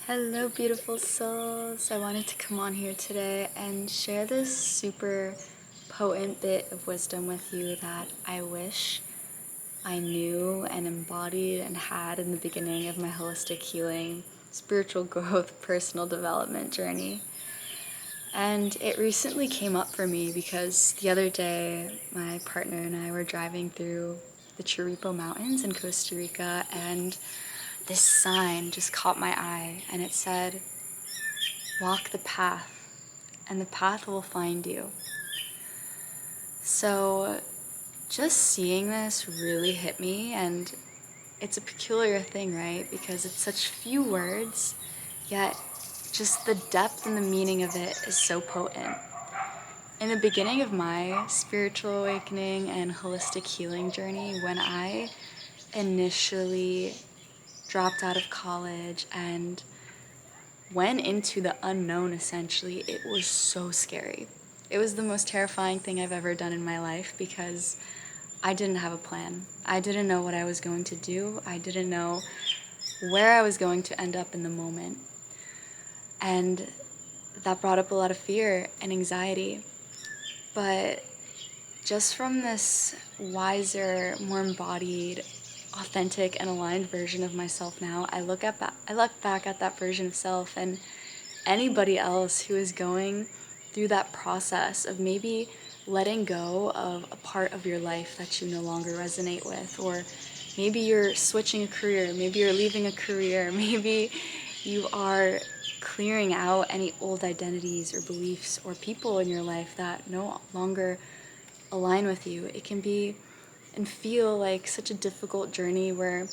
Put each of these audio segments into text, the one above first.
Hello, beautiful souls. I wanted to come on here today and share this super potent bit of wisdom with you that I wish I knew and embodied and had in the beginning of my holistic healing, spiritual growth, personal development journey. And it recently came up for me because the other day my partner and I were driving through the Chiripo Mountains in Costa Rica, and this sign just caught my eye, and it said, "Walk the path, and the path will find you." So just seeing this really hit me, and it's a peculiar thing, right? Because it's such few words, yet just the depth and the meaning of it is so potent. In the beginning of my spiritual awakening and holistic healing journey, when I initially dropped out of college and went into the unknown, essentially, it was so scary. It was the most terrifying thing I've ever done in my life because I didn't have a plan. I didn't know what I was going to do. I didn't know where I was going to end up in the moment. And that brought up a lot of fear and anxiety. But just from this wiser, more embodied, authentic, and aligned version of myself now, I look back at that version of self, and anybody else who is going through that process of maybe letting go of a part of your life that you no longer resonate with, or maybe you're switching a career, maybe you're leaving a career, maybe you are clearing out any old identities or beliefs or people in your life that no longer align with you. It can be and feel like such a difficult journey where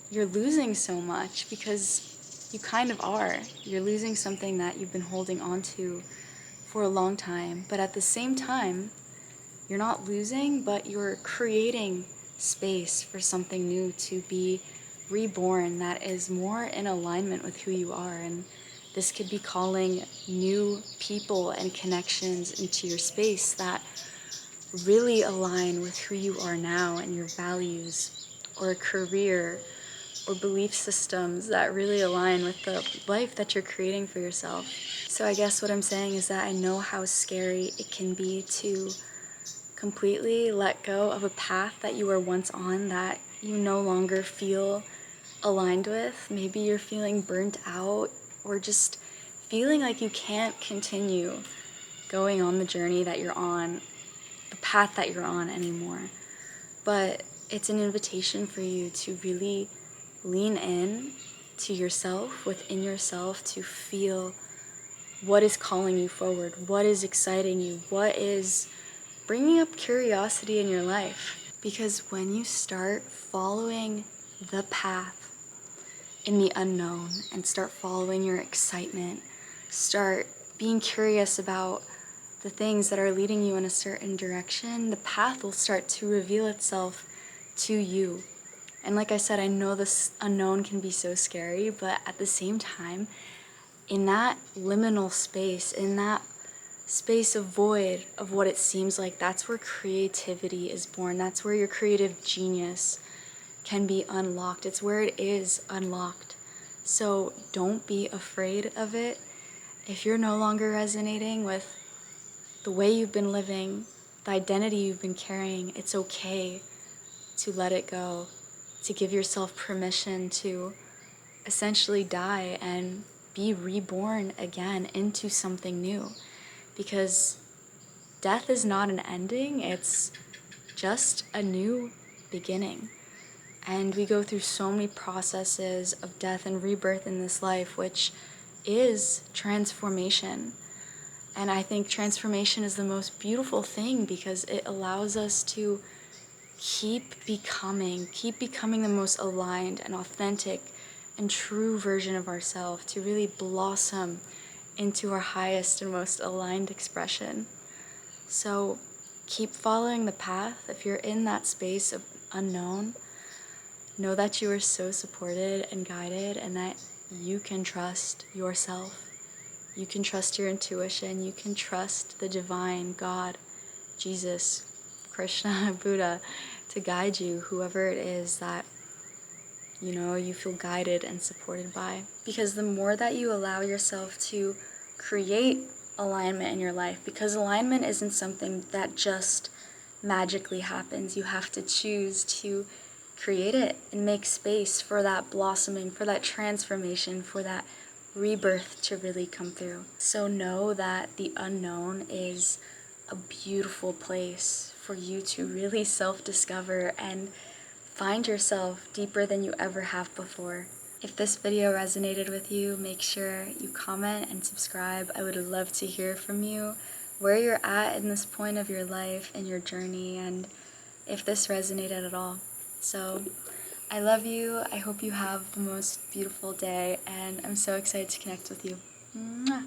you're losing so much, because you kind of are. You're losing something that you've been holding on to for a long time, but at the same time, you're not losing, but you're creating space for something new to be reborn that is more in alignment with who you are. And this could be calling new people and connections into your space that really align with who you are now and your values, or a career or belief systems that really align with the life that you're creating for yourself. So I guess what I'm saying is that I know how scary it can be to completely let go of a path that you were once on that you no longer feel aligned with. Maybe you're feeling burnt out, or just feeling like you can't continue going on the journey that you're on, the path that you're on anymore. But it's an invitation for you to really lean in to yourself, within yourself, to feel what is calling you forward, what is exciting you, what is bringing up curiosity in your life. Because when you start following the path in the unknown and start following your excitement, start being curious about the things that are leading you in a certain direction, the path will start to reveal itself to you. And like I said, I know this unknown can be so scary, but at the same time, in that liminal space, in that space of void of what it seems like, that's where creativity is born. That's where your creative genius can be unlocked. It's where it is unlocked. So don't be afraid of it. If you're no longer resonating with the way you've been living, the identity you've been carrying, it's okay to let it go, to give yourself permission to essentially die and be reborn again into something new. Because death is not an ending, it's just a new beginning. And we go through so many processes of death and rebirth in this life, which is transformation. And I think transformation is the most beautiful thing, because it allows us to keep becoming the most aligned and authentic and true version of ourselves, to really blossom into our highest and most aligned expression. So keep following the path. If you're in that space of unknown, know that you are so supported and guided, and that you can trust yourself. You can trust your intuition. You can trust the divine, God, Jesus, Krishna, Buddha, to guide you, whoever it is that you know, you feel guided and supported by. Because the more that you allow yourself to create alignment in your life, because alignment isn't something that just magically happens. You have to choose to create it and make space for that blossoming, for that transformation, for that rebirth to really come through. So know that the unknown is a beautiful place for you to really self-discover and find yourself deeper than you ever have before. If this video resonated with you, make sure you comment and subscribe. I would love to hear from you, where you're at in this point of your life and your journey, and if this resonated at all. So I love you. I hope you have the most beautiful day, and I'm so excited to connect with you. Mwah.